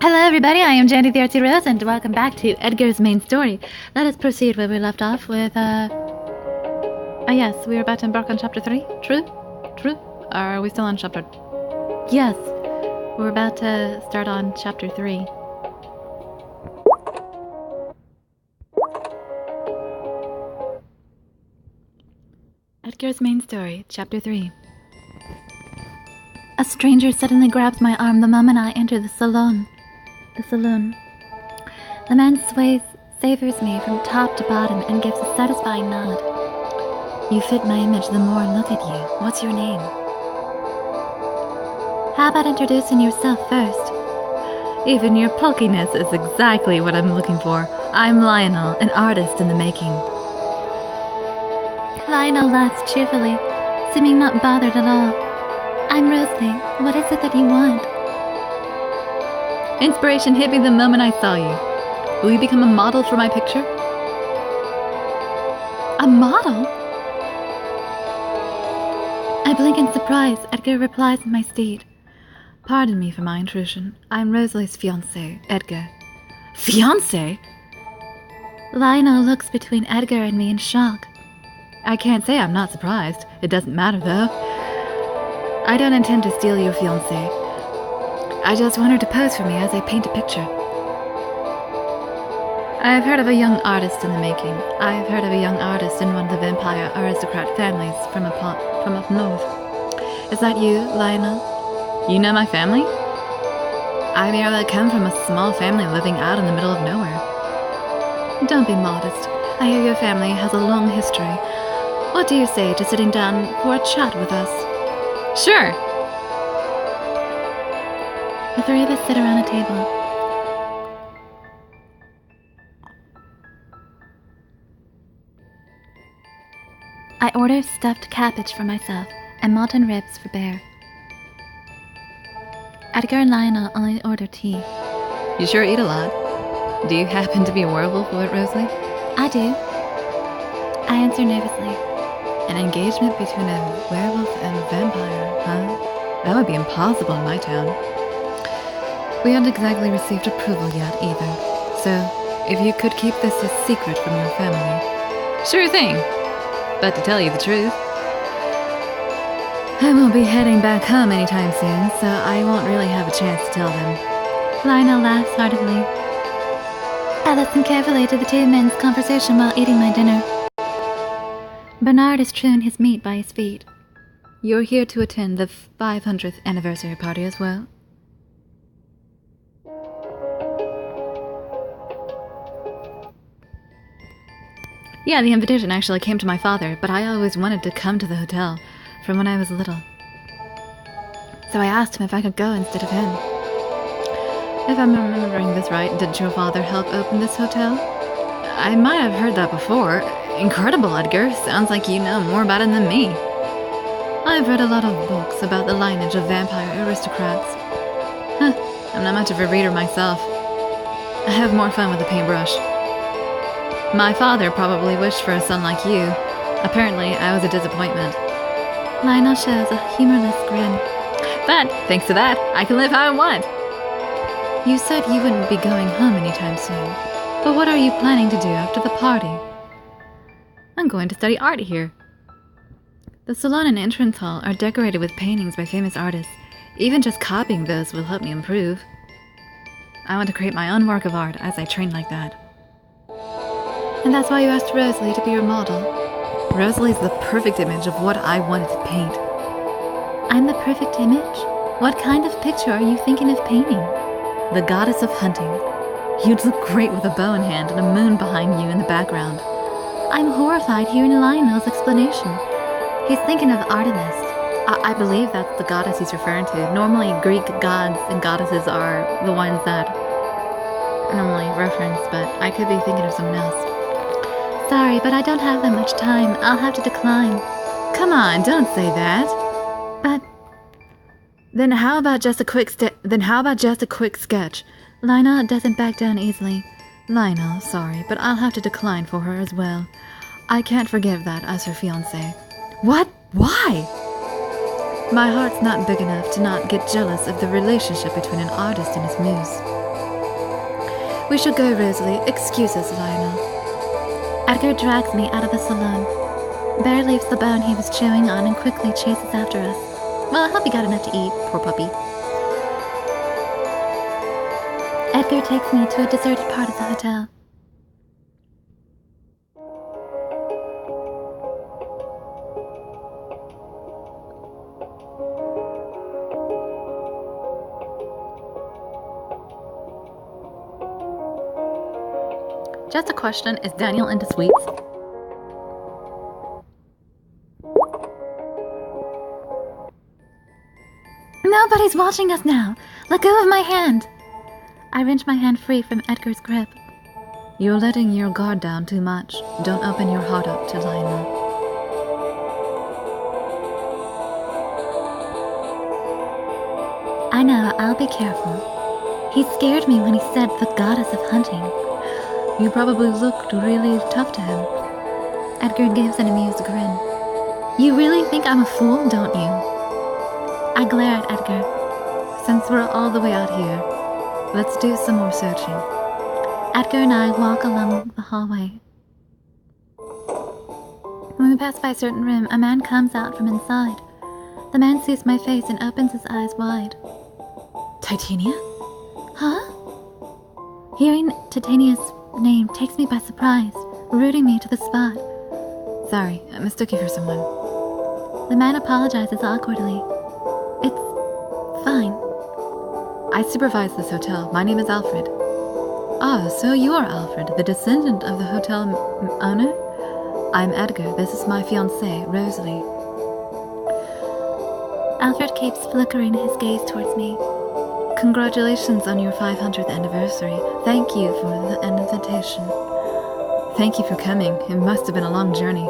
Hello everybody, I am Jandy the Artsy Rose and welcome back to Edgar's main story. Let us proceed where we left off with, yes, we were about to embark on chapter 3. True? Or are we still on chapter... Yes, we're about to start on chapter 3. Edgar's main story, chapter 3. A stranger suddenly grabs my arm the moment I enter the saloon. The man savors me from top to bottom and gives a satisfying nod. You fit my image the more I look at you. What's your name? How about introducing yourself first? Even your pulkiness is exactly what I'm looking for. I'm Lionel, an artist in the making. Lionel laughs cheerfully, seeming not bothered at all. I'm Rosalie. What is it that you want? Inspiration hit me the moment I saw you. Will you become a model for my picture? A model? I blink in surprise. Edgar replies in my stead. Pardon me for my intrusion. I'm Rosalie's fiancé, Edgar. Fiancé? Lionel looks between Edgar and me in shock. I can't say I'm not surprised. It doesn't matter, though. I don't intend to steal your fiancé. I just want her to pose for me as I paint a picture. I've heard of a young artist in the making. I've heard of a young artist in one of the vampire aristocrat families from up north. Is that you, Lionel? You know my family? I merely come from a small family living out in the middle of nowhere. Don't be modest. I hear your family has a long history. What do you say to sitting down for a chat with us? Sure. The three of us sit around a table. I order stuffed cabbage for myself and mutton ribs for Bear. Edgar and Lionel only order tea. You sure eat a lot. Do you happen to be a werewolf, Rosalie? I do. I answer nervously. An engagement between a werewolf and a vampire, huh? That would be impossible in my town. We haven't exactly received approval yet, either. So, if you could keep this a secret from your family... Sure thing! But to tell you the truth, I won't be heading back home anytime soon, so I won't really have a chance to tell them. Lionel laughs heartily. I listen carefully to the two men's conversation while eating my dinner. Bernard is chewing his meat by his feet. You're here to attend the 500th anniversary party as well? Yeah, the invitation actually came to my father, but I always wanted to come to the hotel from when I was little. So I asked him if I could go instead of him. If I'm remembering this right, didn't your father help open this hotel? I might have heard that before. Incredible, Edgar. Sounds like you know more about it than me. I've read a lot of books about the lineage of vampire aristocrats. I'm not much of a reader myself. I have more fun with a paintbrush. My father probably wished for a son like you. Apparently, I was a disappointment. Lionel shows a humorless grin. But, thanks to that, I can live how I want. You said you wouldn't be going home anytime soon. But what are you planning to do after the party? I'm going to study art here. The salon and entrance hall are decorated with paintings by famous artists. Even just copying those will help me improve. I want to create my own work of art as I train like that. And that's why you asked Rosalie to be your model. Rosalie's the perfect image of what I wanted to paint. I'm the perfect image? What kind of picture are you thinking of painting? The goddess of hunting. You'd look great with a bow in hand and a moon behind you in the background. I'm horrified hearing Lionel's explanation. He's thinking of Artemis. I believe that's the goddess he's referring to. Normally, Greek gods and goddesses are the ones that are normally referenced, but I could be thinking of someone else. Sorry, but I don't have that much time. I'll have to decline. Come on, don't say that. But then how about just a quick sketch? Lionel doesn't back down easily. Lionel, sorry, but I'll have to decline for her as well. I can't forgive that as her fiancé. What? Why? My heart's not big enough to not get jealous of the relationship between an artist and his muse. We should go, Rosalie. Excuse us, Lionel. Edgar drags me out of the salon. Bear leaves the bone he was chewing on and quickly chases after us. Well, I hope he got enough to eat, poor puppy. Edgar takes me to a deserted part of the hotel. Just a question, is Daniel into sweets? Nobody's watching us now. Let go of my hand. I wrench my hand free from Edgar's grip. You're letting your guard down too much. Don't open your heart up to Lionel. I know, I'll be careful. He scared me when he said the goddess of hunting. You probably looked really tough to him. Edgar gives an amused grin. You really think I'm a fool, don't you? I glare at Edgar. Since we're all the way out here, let's do some more searching. Edgar and I walk along the hallway. When we pass by a certain room, a man comes out from inside. The man sees my face and opens his eyes wide. Titania? Huh? Hearing Titania's name takes me by surprise, rooting me to the spot. Sorry, I mistook you for someone. The man apologizes awkwardly. It's fine. I supervise this hotel. My name is Alfred. Ah, so you are Alfred, the descendant of the hotel owner? I'm Edgar. This is my fiancée, Rosalie. Alfred keeps flickering his gaze towards me. Congratulations on your 500th anniversary. Thank you for the invitation. Thank you for coming. It must have been a long journey.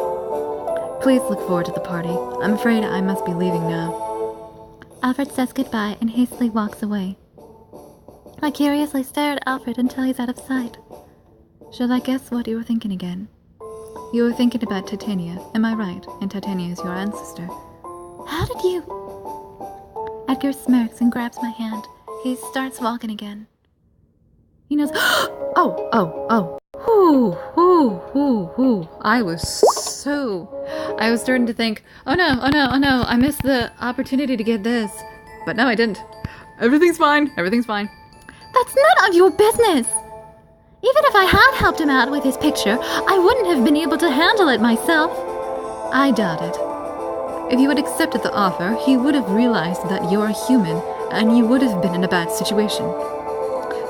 Please look forward to the party. I'm afraid I must be leaving now. Alfred says goodbye and hastily walks away. I curiously stare at Alfred until he's out of sight. Shall I guess what you were thinking again? You were thinking about Titania, am I right? And Titania is your ancestor. How did you... Edgar smirks and grabs my hand. He starts walking again. He knows... Oh. I was starting to think, oh no, I missed the opportunity to get this. But no, I didn't. Everything's fine. That's none of your business. Even if I had helped him out with his picture, I wouldn't have been able to handle it myself. I doubt it. If you had accepted the offer, he would have realized that you're a human, and you would have been in a bad situation.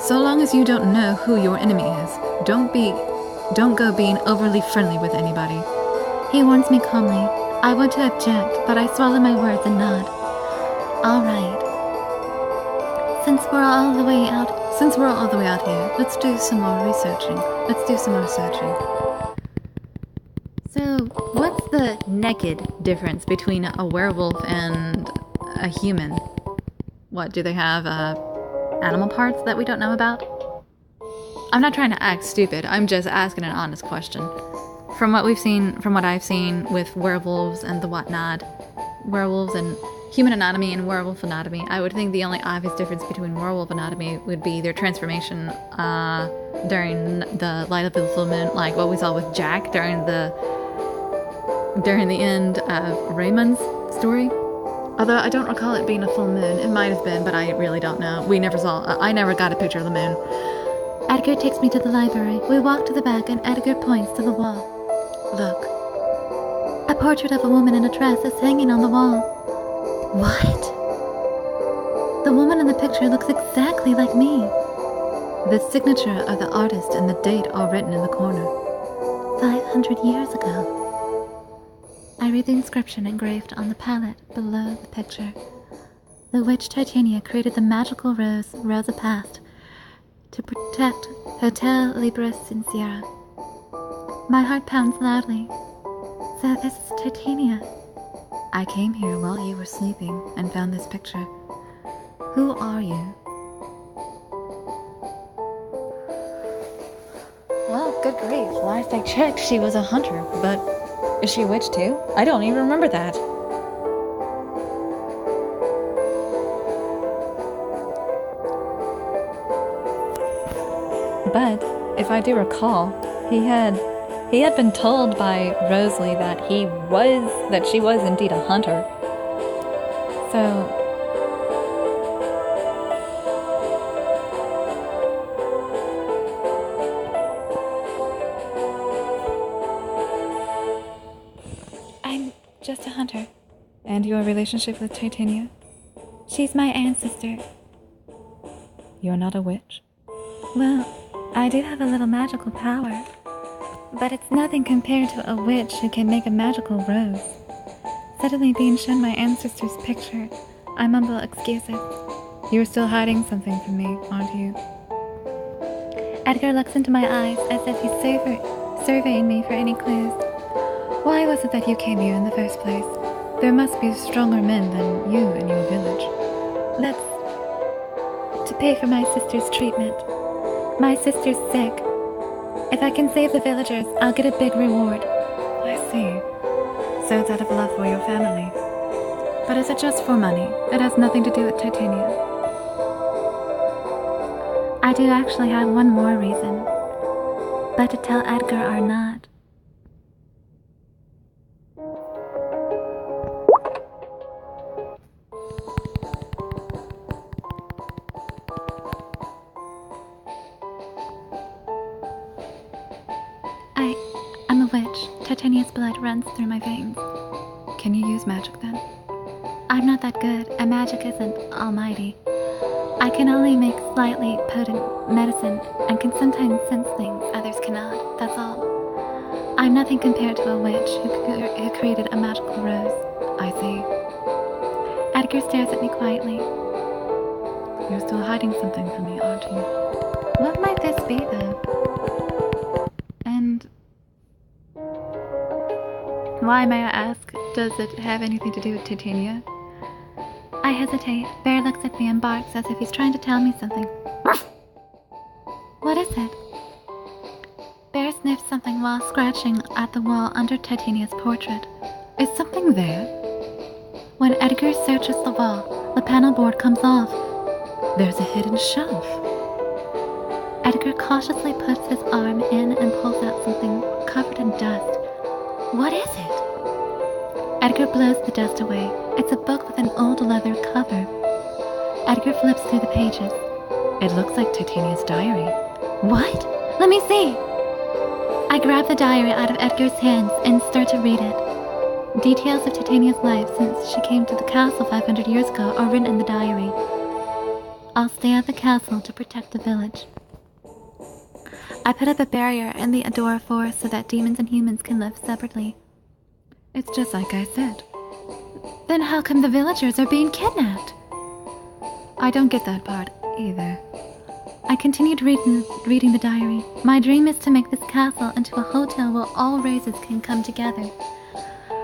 So long as you don't know who your enemy is, don't go being overly friendly with anybody. He warns me calmly. I want to object, but I swallow my words and nod. All right. Since we're all the way out here, let's do some more researching. So, what's the naked difference between a werewolf and a human? What, do they have animal parts that we don't know about? I'm not trying to act stupid, I'm just asking an honest question. From what I've seen with werewolves and the whatnot, werewolves and human anatomy and werewolf anatomy, I would think the only obvious difference between werewolf anatomy would be their transformation during the light of the full moon, like what we saw with Jack during the end of Raymond's story. Although I don't recall it being a full moon. It might have been, but I really don't know. I never got a picture of the moon. Edgar takes me to the library. We walk to the back and Edgar points to the wall. Look. A portrait of a woman in a dress is hanging on the wall. What? The woman in the picture looks exactly like me. The signature of the artist and the date all written in the corner. 500 years ago. I read the inscription engraved on the palette below the picture. The witch Titania created the magical rose, Rosa Past, to protect Hotel Libres Sincera. My heart pounds loudly. So this is Titania. I came here while you were sleeping and found this picture. Who are you? Well, good grief. Last I checked, she was a hunter, but is she a witch too? I don't even remember that. But, if I do recall, he had been told by Rosalie that she was indeed a hunter. So, I'm just a hunter. And your relationship with Titania? She's my ancestor. You're not a witch? Well, I do have a little magical power, but it's nothing compared to a witch who can make a magical rose. Suddenly being shown my ancestor's picture, I mumble excuses. You're still hiding something from me, aren't you? Edgar looks into my eyes as if he's surveying me for any clues. Why was it that you came here in the first place? There must be stronger men than you in your village. That's to pay for my sister's treatment. My sister's sick. If I can save the villagers, I'll get a big reward. I see. So it's out of love for your family. But is it just for money? It has nothing to do with Titania. I do actually have one more reason. But to tell Edgar or not. I'm a witch. Titania's blood runs through my veins. Can you use magic then? I'm not that good, and magic isn't almighty. I can only make slightly potent medicine, and can sometimes sense things others cannot, that's all. I'm nothing compared to a witch who created a magical rose. I see. Edgar stares at me quietly. You're still hiding something from me, aren't you? What might this be, though? And why, may I ask, does it have anything to do with Titania? I hesitate. Bear looks at me and barks as if he's trying to tell me something. What is it? Bear sniffs something while scratching at the wall under Titania's portrait. Is something there? When Edgar searches the wall, the panel board comes off. There's a hidden shelf. Edgar cautiously puts his arm in and pulls out something covered in dust. What is it? Edgar blows the dust away. It's a book with an old leather cover. Edgar flips through the pages. It looks like Titania's diary. What? Let me see! I grab the diary out of Edgar's hands and start to read it. Details of Titania's life since she came to the castle 500 years ago are written in the diary. I'll stay at the castle to protect the village. I put up a barrier in the Adora forest so that demons and humans can live separately. It's just like I said. Then how come the villagers are being kidnapped? I don't get that part either. I continued reading the diary. My dream is to make this castle into a hotel where all races can come together.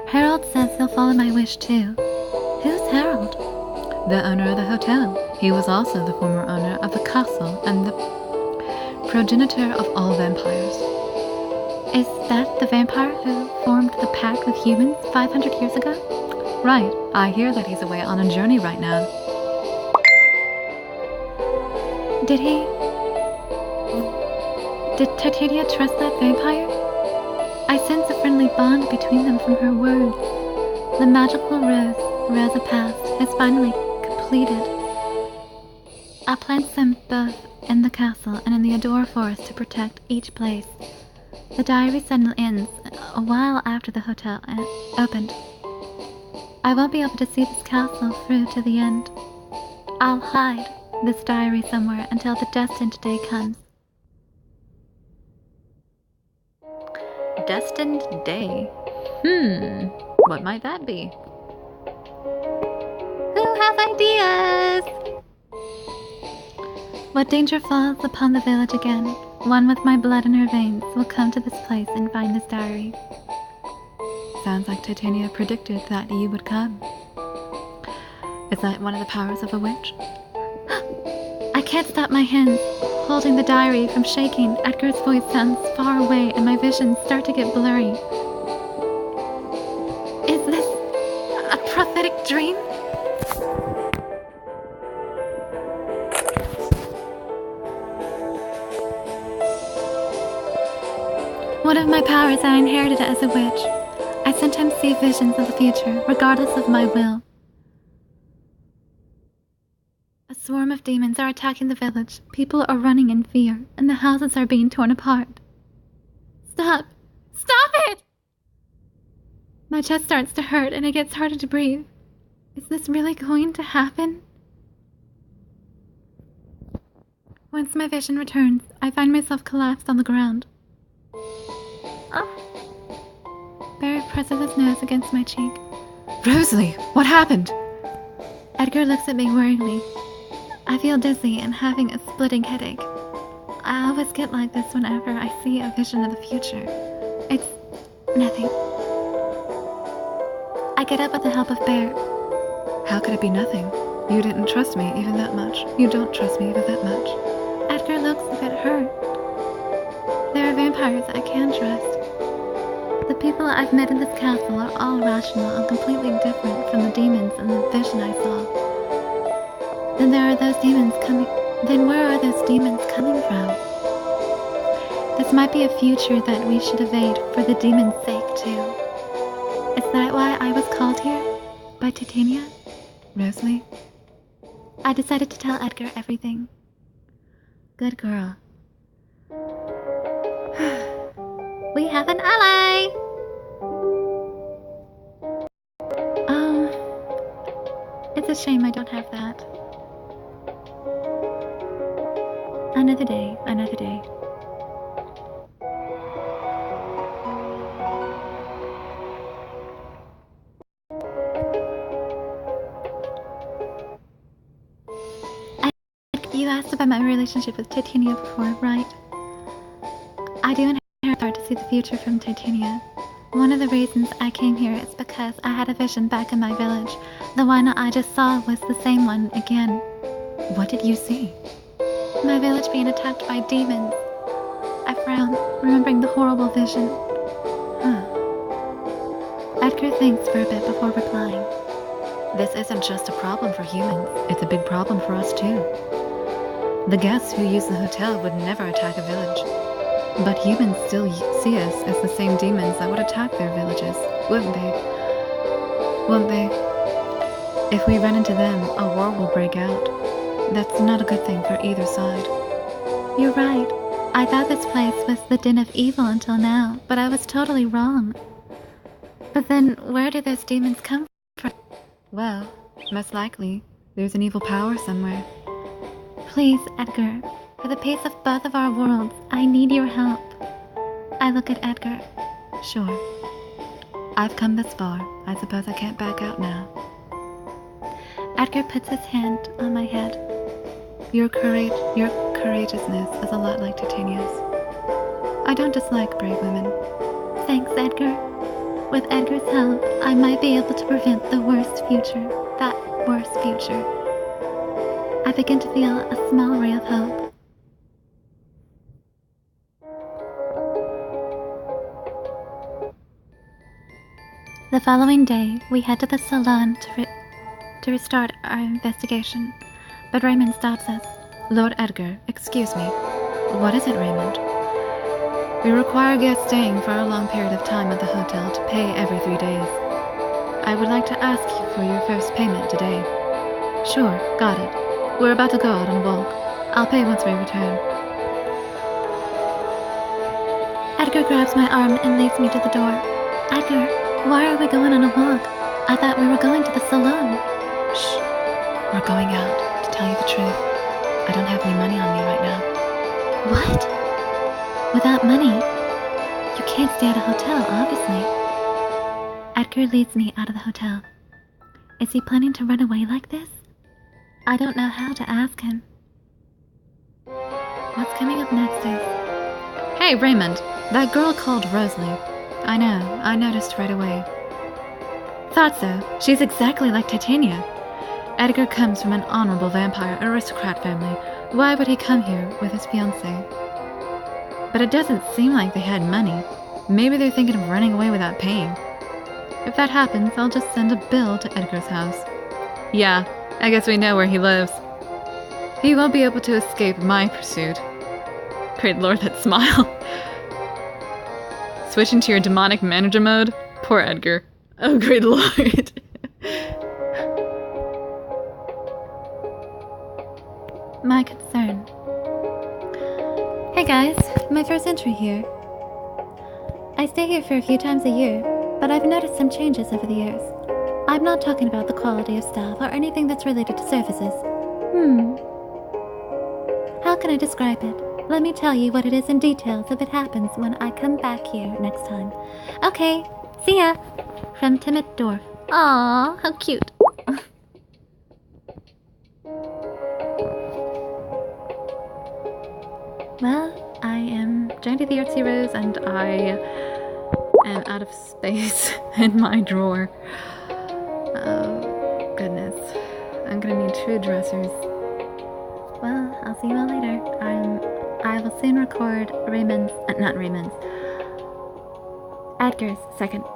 Harold says he'll follow my wish too. Who's Harold? The owner of the hotel. He was also the former owner of the castle and the progenitor of all vampires. Is that the vampire who formed the pact with humans 500 years ago? Right. I hear that he's away on a journey right now. Did Titania trust that vampire? I sense a friendly bond between them from her words. The magical rose, Rosa Past, is finally completed. I'll plant them both in the castle and in the Adora forest to protect each place. The diary suddenly ends a while after the hotel opened. I won't be able to see this castle through to the end. I'll hide this diary somewhere until the destined day comes. Destined day? What might that be? Who has ideas? What danger falls upon the village again? One with my blood in her veins will come to this place and find this diary. Sounds like Titania predicted that you would come. Is that one of the powers of a witch? I can't stop my hands holding the diary from shaking. Edgar's voice sounds far away and my visions start to get blurry. Is this a prophetic dream? One of my powers I inherited as a witch. I sometimes see visions of the future, regardless of my will. A swarm of demons are attacking the village. People are running in fear, and the houses are being torn apart. Stop! Stop it! My chest starts to hurt, and it gets harder to breathe. Is this really going to happen? Once my vision returns, I find myself collapsed on the ground. Barry presses his nose against my cheek. Rosalie, what happened? Edgar looks at me worriedly. I feel dizzy and having a splitting headache. I always get like this whenever I see a vision of the future. It's nothing. I get up with the help of Bear. How could it be nothing? You didn't trust me even that much. You don't trust me even that much. Edgar looks a bit hurt. There are vampires I can trust. The people I've met in this castle are all rational and completely different from the demons in the vision I saw. Then where are those demons coming from? This might be a future that we should evade for the demons' sake too. Is that why I was called here? By Titania? Rosalie? I decided to tell Edgar everything. Good girl. We have an ally! It's a shame I don't have that. Another day, another day. You asked about my relationship with Titania before, right? I do inherit her to see the future from Titania. One of the reasons I came here is because I had a vision back in my village. The one I just saw was the same one again. What did you see? My village being attacked by demons. I frowned, remembering the horrible vision. Edgar thinks for a bit before replying. This isn't just a problem for humans. It's a big problem for us too. The guests who use the hotel would never attack a village. But humans still see us as the same demons that would attack their villages, wouldn't they? Won't they? If we run into them, a war will break out. That's not a good thing for either side. You're right. I thought this place was the den of evil until now, but I was totally wrong. But then, where do those demons come from? Well, most likely, there's an evil power somewhere. Please, Edgar, for the peace of both of our worlds, I need your help. I look at Edgar. Sure. I've come this far. I suppose I can't back out now. Edgar puts his hand on my head. Your courageousness is a lot like Titania's. I don't dislike brave women. Thanks, Edgar. With Edgar's help, I might be able to prevent the worst future. That worst future. I begin to feel a small ray of hope. The following day, we head to the salon to restart our investigation, but Raymond stops us. Lord Edgar, excuse me. What is it, Raymond? We require guests staying for a long period of time at the hotel to pay every 3 days. I would like to ask you for your first payment today. Sure, got it. We're about to go out and walk. I'll pay once we return. Edgar grabs my arm and leads me to the door. Edgar, why are we going on a walk? I thought we were going to the salon. Shh. We're going out, to tell you the truth. I don't have any money on me right now. What? Without money? You can't stay at a hotel, obviously. Edgar leads me out of the hotel. Is he planning to run away like this? I don't know how to ask him. What's coming up next is... Hey, Raymond! That girl called Rosalie. I know, I noticed right away. Thought so. She's exactly like Titania. Edgar comes from an honorable vampire aristocrat family. Why would he come here with his fiancée? But it doesn't seem like they had money. Maybe they're thinking of running away without paying. If that happens, I'll just send a bill to Edgar's house. Yeah, I guess we know where he lives. He won't be able to escape my pursuit. Great lord, that smile. Switch into your demonic manager mode? Poor Edgar. Oh, great lord. My concern. Hey guys, my first entry here. I stay here for a few times a year, but I've noticed some changes over the years. I'm not talking about the quality of staff or anything that's related to services. How can I describe it? Let me tell you what it is in details if it happens when I come back here next time. Okay, see ya! From Timid Dwarf. Aww, how cute. Well, I am Jandy the Artsy Rose, and I am out of space in my drawer. Oh, goodness. I'm gonna need 2 dressers. Well, I'll see you all later. I will soon record Edgar's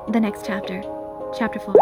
the next chapter. Chapter 4.